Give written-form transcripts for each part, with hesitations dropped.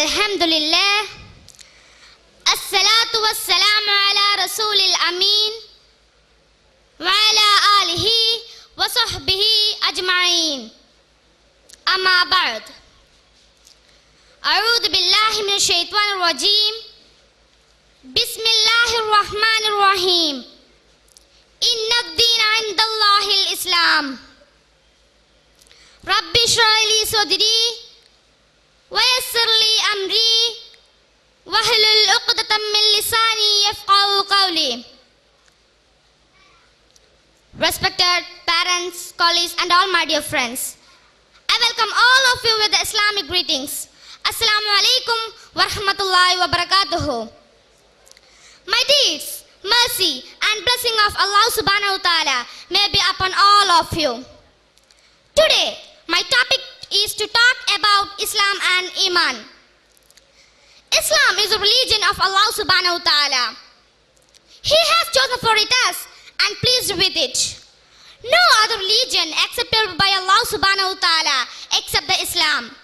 Alhamdulillah. Assalatu wassalamu ala rasulil amin wa ala alihi wa sahbihi ajma'in. Amma ba'd. A'udhu billahi minash shaitanir rajim. Bismillahir rahmanir rahim. Inna ad-deena 'inda Allahil Islam. Rabbi shrah li sadri wa yassir li amri wahlul 'uqdatam min lisani yafqahu qawli. Respected parents, colleagues and all my dear friends, I welcome all of you with the Islamic greetings. Assalamu alaikum wa rahmatullahi wa barakatuhu. My deeds, mercy and blessing of Allah subhanahu wa ta'ala may be upon all of you. Today, my topic is to talk about Islam and Iman. Islam is a religion of Allah subhanahu wa ta'ala. He has chosen for it us and pleased with it. No other religion accepted by Allah subhanahu wa ta'ala except the Islam.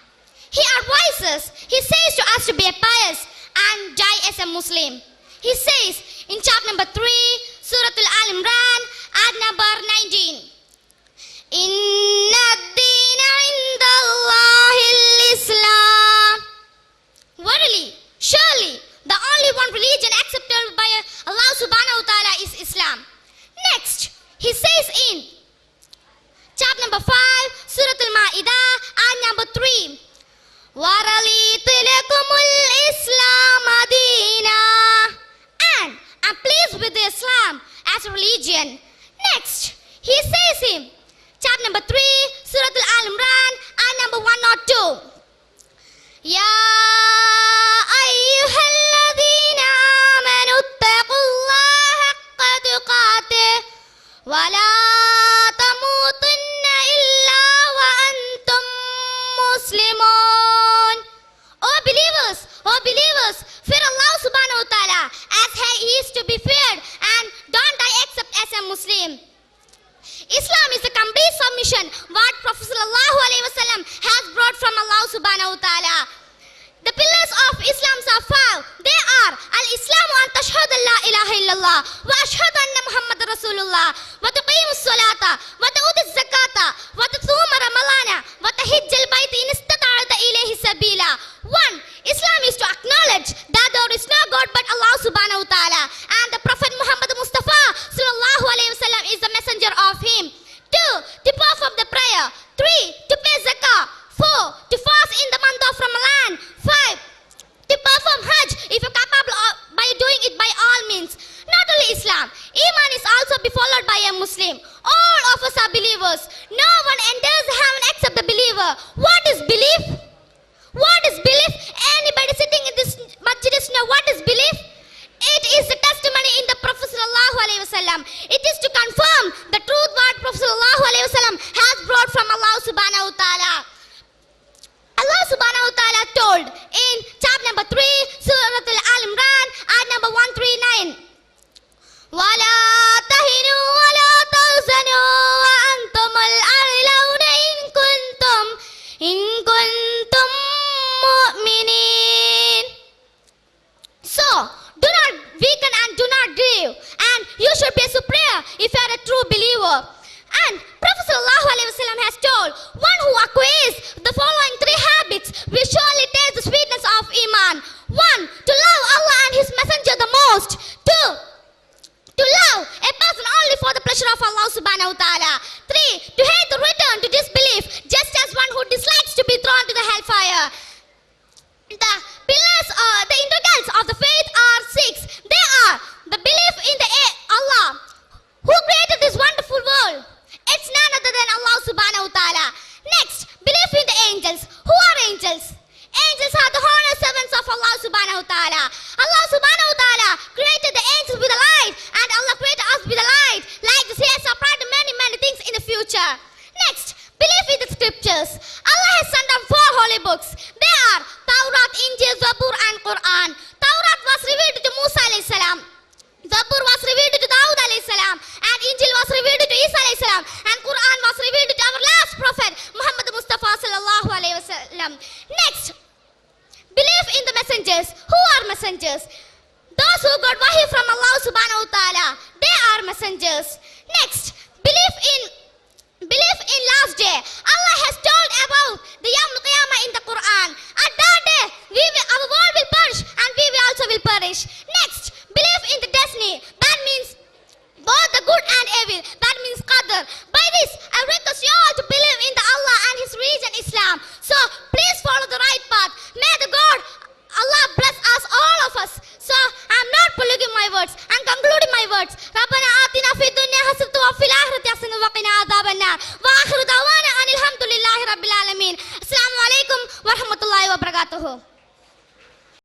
He advises, he says to us to be a pious and die as a Muslim. He says in chapter number 3, Surah Al-Imran, ayat number 19. Inna ad-deena 'inda Allahil Islam. Verily, surely, the only one religion accepted by Allah subhanahu wa ta'ala is Islam. Next, he says in chapter number 5, Surah Al-Ma'idah, ayat number 3. وَرَضِيتُ لَكُمُ الْإِسْلَامَ دِينًا. And I'm pleased with Islam as a religion. Next, he says in chapter number 3, Surah Al-Imran, ayat number 102. يَا أَيُّهَا الَّذِينَ آمَنُوا اتَّقُوا اللَّهَ حَقَّ تُقَاتِهِ وَلَا تَمُوتُنَّ إِلَّا وَأَنْتُمْ مُسْلِمُونَ. Oh believers, fear Allah subhanahu wa ta'ala as He is to be feared and don't die except as a Muslim. Islam is a complete submission what Prophet sallallahu alaihi wasallam has brought from Allah subhanahu wa ta'ala. The pillars of Islam are 5. They are al-Islamu an tashhadu an la ilaha illallah wa ashhadu anna Muhammadar Rasulullah wa tuqimu as-salata wa tu'ti az-zakata wa tasuma ramadana wa tahijjal bayt in istata'ta ilayhi sabila. 1. Islam is to acknowledge that there is no God but Allah subhanahu wa ta'ala and the Prophet Muhammad Mustafa sallallahu alaihi wasallam is the messenger of him. 2. To perform the prayer. 3. To pay zakah. 4. To fast in the month of Ramadan. 5. To perform Hajj if you're capable by doing it by all means. Not only Islam, Iman is also be followed by a Muslim. All of us are believers. No one enters heaven except the believer. What is belief? What is belief? Anybody sitting in this masjid know what is belief? It is the testimony in the Prophet sallallahu alaihi wasallam. It is to confirm the truth what Prophet sallallahu alaihi wasallam has brought from Allah subhanahu wa ta'ala. Allah subhanahu wa ta'ala told in chapter number 3, Surah Al-Imran, ayat number 139. وَلَا تَهِنُوا وَلَا تَحْزَنُوا وَأَنْتُمُ الْأَعْلَوْنَ إِن كُنتُم مُؤْمِنِينَ. So, do not weaken and do not grieve, and you should be superior if you are a true believer. And Prophet sallallahu alaihi wasallam has told, one who acquires the following 3 habits will surely taste the sweetness of Iman. 1. To love Allah and His Messenger the most. 2. To love a person only for the pleasure of Allah subhanahu wa ta'ala. 3. To hate the return to disbelief, just as one who dislikes to be thrown to the hellfire. The pillars, the integrals of the faith are 6. They are the belief in the Allah who created this wonderful world. It's none other than Allah subhanahu wa ta'ala. Next, belief in the angels. Who are angels? Angels are the honored servants of Allah subhanahu wa ta'ala. Allah subhanahu wa ta'ala created the angels with the light, and Allah created us with the light. Like this, He has supplied many things in the future. Next, belief in the scriptures. Allah has sent down 4 holy books. They are Taurat, Injil, Zabur and Quran. Taurat was revealed to Musa alayhi salam. Zabur was revealed to Dawud alayhi salam, and Injil was revealed to Isa alayhi salam, and Quran was revealed to our last prophet Muhammad Mustafa sallallahu alayhi wasallam. Next, messengers. Who are messengers? Those who got wahi from Allah subhanahu wa ta'ala, they are messengers. Next, belief in last day. Allah has told about the Yawm al-Qiyamah in the Quran. At that day, our world will perish and we will also will perish. Next, belief in the destiny. That means both the good and evil. That means qadr.